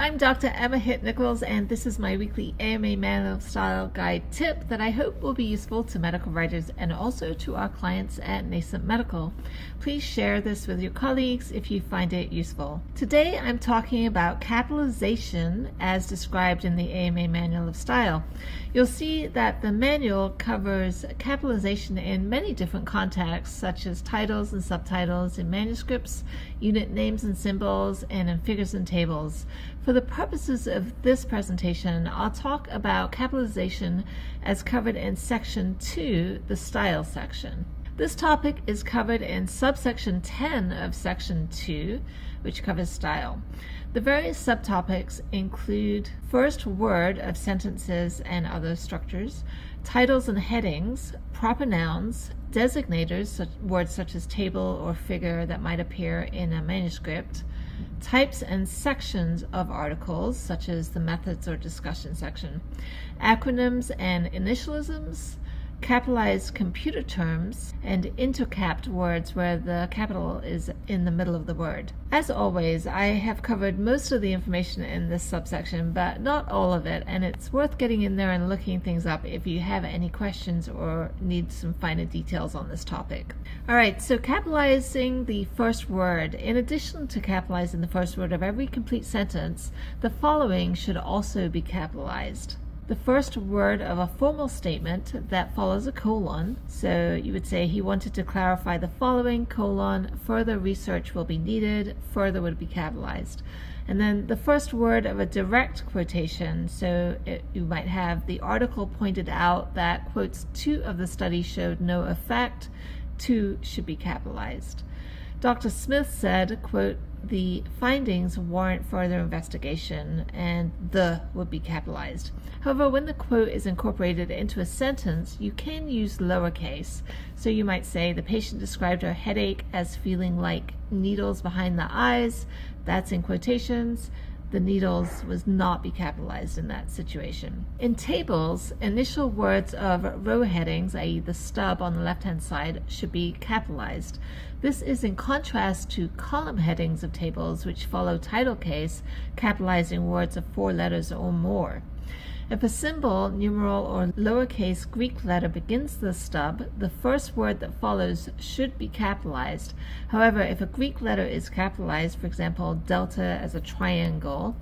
I'm Dr. Emma Hitt-Nichols, and this is my weekly AMA Manual Style Guide tip that I hope will be useful to medical writers and also to our clients at Nascent Medical. Please share this with your colleagues if you find it useful. Today I'm talking about capitalization as described in the AMA Manual of Style. You'll see that the manual covers capitalization in many different contexts, such as titles and subtitles in manuscripts, unit names and symbols, and in figures and tables. For the purposes of this presentation, I'll talk about capitalization as covered in Section 2, the Style section. This topic is covered in subsection 10 of Section 2, which covers style. The various subtopics include first word of sentences and other structures, titles and headings, proper nouns, designators, words such as table or figure that might appear in a manuscript, types and sections of articles, such as the methods or discussion section, acronyms and initialisms, capitalized computer terms, and intercapped words where the capital is in the middle of the word. As always, I have covered most of the information in this subsection, but not all of it, and it's worth getting in there and looking things up if you have any questions or need some finer details on this topic. Alright, so capitalizing the first word. In addition to capitalizing the first word of every complete sentence, the following should also be capitalized. The first word of a formal statement that follows a colon. So you would say he wanted to clarify the following, colon, further research will be needed, further would be capitalized. And then the first word of a direct quotation. So you might have the article pointed out that quotes 2 of the study showed no effect, 2 should be capitalized. Dr. Smith said, quote, the findings warrant further investigation, and the would be capitalized. However, when the quote is incorporated into a sentence, you can use lowercase. So you might say, the patient described her headache as feeling like needles behind the eyes. That's in quotations. The needles was not be capitalized in that situation. In tables, initial words of row headings, i.e. the stub on the left-hand side, should be capitalized. This is in contrast to column headings of tables, which follow title case, capitalizing words of 4 letters or more. If a symbol, numeral, or lowercase Greek letter begins the stub, the first word that follows should be capitalized. However, if a Greek letter is capitalized, for example, delta as a triangle,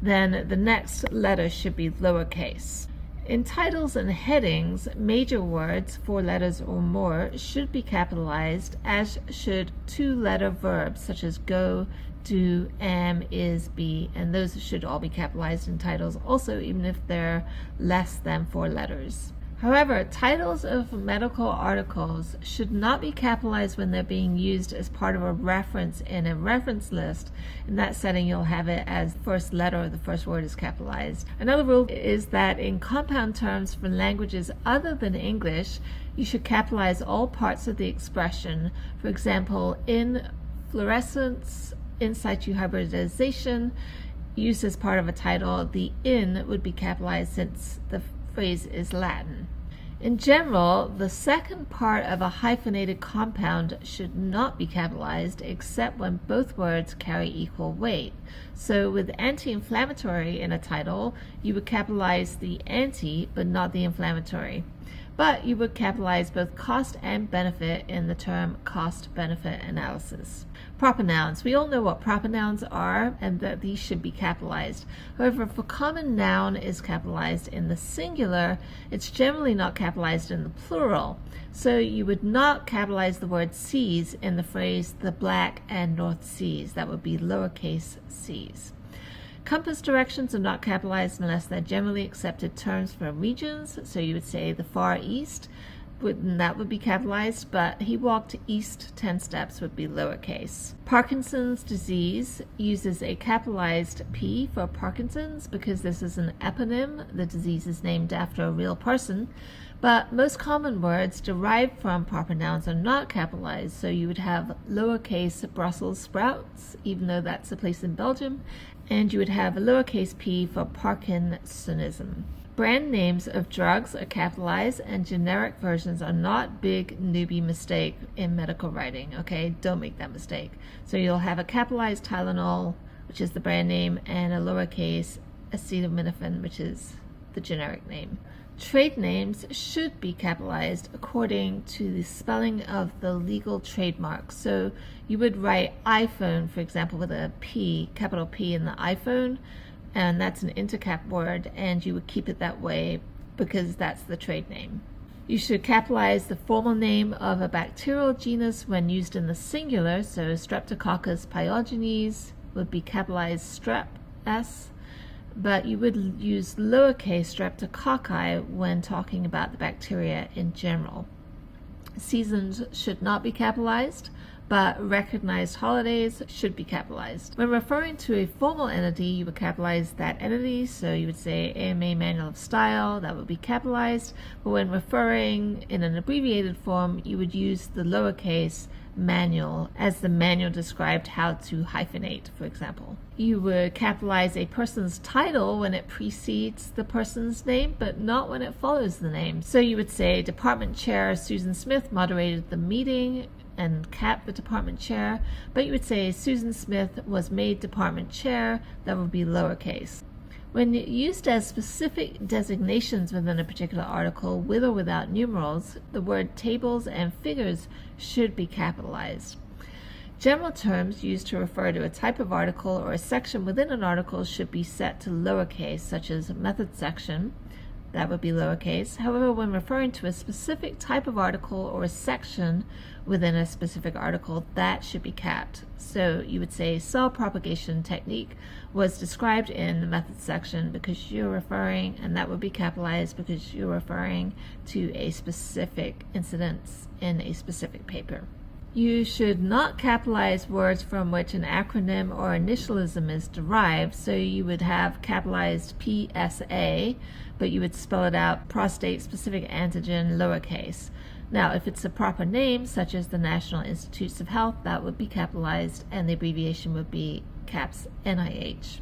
then the next letter should be lowercase. In titles and headings, major words, 4 letters or more, should be capitalized, as should 2-letter verbs such as go, do, am, is, be, and those should all be capitalized in titles also, even if they're less than 4 letters. However, titles of medical articles should not be capitalized when they're being used as part of a reference in a reference list. In that setting, you'll have it as first letter or the first word is capitalized. Another rule is that in compound terms for languages other than English, you should capitalize all parts of the expression. For example, in fluorescence, in situ hybridization, used as part of a title, the in would be capitalized since the phrase is Latin. In general, the second part of a hyphenated compound should not be capitalized except when both words carry equal weight. So with anti-inflammatory in a title, you would capitalize the anti but not the inflammatory. But you would capitalize both cost and benefit in the term cost-benefit analysis. Proper nouns. We all know what proper nouns are and that these should be capitalized. However, if a common noun is capitalized in the singular, it's generally not capitalized in the plural. So you would not capitalize the word seas in the phrase the Black and North Seas. That would be lowercase c's. Compass directions are not capitalized unless they're generally accepted terms for regions. So you would say the Far East, that would be capitalized, but he walked east 10 steps would be lowercase. Parkinson's disease uses a capitalized P for Parkinson's because this is an eponym. The disease is named after a real person. But most common words derived from proper nouns are not capitalized, so you would have lowercase Brussels sprouts, even though that's a place in Belgium, and you would have a lowercase p for Parkinsonism. Brand names of drugs are capitalized, and generic versions are not. Big newbie mistake in medical writing, okay? Don't make that mistake. So you'll have a capitalized Tylenol which is the brand name, and a lowercase acetaminophen, which is the generic name. Trade names should be capitalized according to the spelling of the legal trademark. So you would write iPhone, for example, with a P, capital P in the iPhone, and that's an intercap word, and you would keep it that way because that's the trade name. You should capitalize the formal name of a bacterial genus when used in the singular, so Streptococcus pyogenes would be capitalized strep, S, but you would use lowercase streptococci when talking about the bacteria in general. Seasons should not be capitalized, but recognized holidays should be capitalized. When referring to a formal entity, you would capitalize that entity, so you would say AMA Manual of Style, that would be capitalized, but when referring in an abbreviated form, you would use the lowercase manual, as the manual described how to hyphenate, for example. You would capitalize a person's title when it precedes the person's name, but not when it follows the name. So you would say Department Chair Susan Smith moderated the meeting, and cap the department chair, but you would say Susan Smith was made department chair, that would be lowercase. When used as specific designations within a particular article with or without numerals, the word tables and figures should be capitalized. General terms used to refer to a type of article or a section within an article should be set to lowercase, such as method section, that would be lowercase. However, when referring to a specific type of article or a section within a specific article, that should be capped. So you would say cell propagation technique was described in the method section because you're referring, and that would be capitalized because you're referring to a specific incidence in a specific paper. You should not capitalize words from which an acronym or initialism is derived, so you would have capitalized PSA, but you would spell it out prostate specific antigen lowercase. Now, if it's a proper name, such as the National Institutes of Health, that would be capitalized, and the abbreviation would be caps NIH.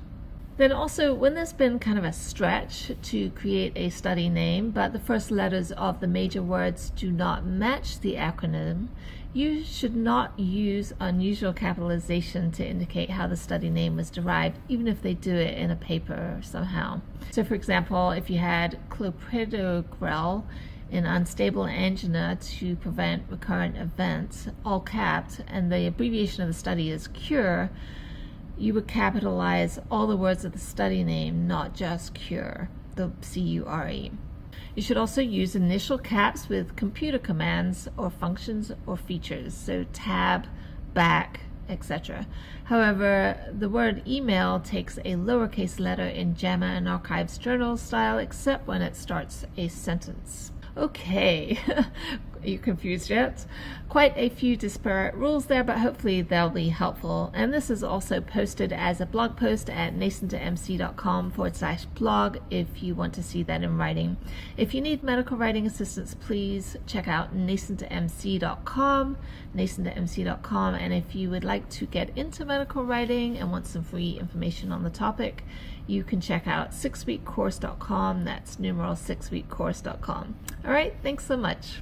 Then also, when there's been kind of a stretch to create a study name, but the first letters of the major words do not match the acronym, you should not use unusual capitalization to indicate how the study name was derived, even if they do it in a paper somehow. So for example, if you had clopidogrel in unstable angina to prevent recurrent events, all capped, and the abbreviation of the study is CURE, you would capitalize all the words of the study name, not just CURE, the C-U-R-E. You should also use initial caps with computer commands or functions or features, so tab, back, etc. However, the word email takes a lowercase letter in JAMA and Archives Journal style, except when it starts a sentence. Okay, are you confused yet? Quite a few disparate rules there, but hopefully they'll be helpful. And this is also posted as a blog post at nascent2mc.com/blog if you want to see that in writing. If you need medical writing assistance, please check out nascent2mc.com, nascent2mc.com. And if you would like to get into medical writing and want some free information on the topic, you can check out 6weekcourse.com. That's numeral 6weekcourse.com. All right, thanks so much.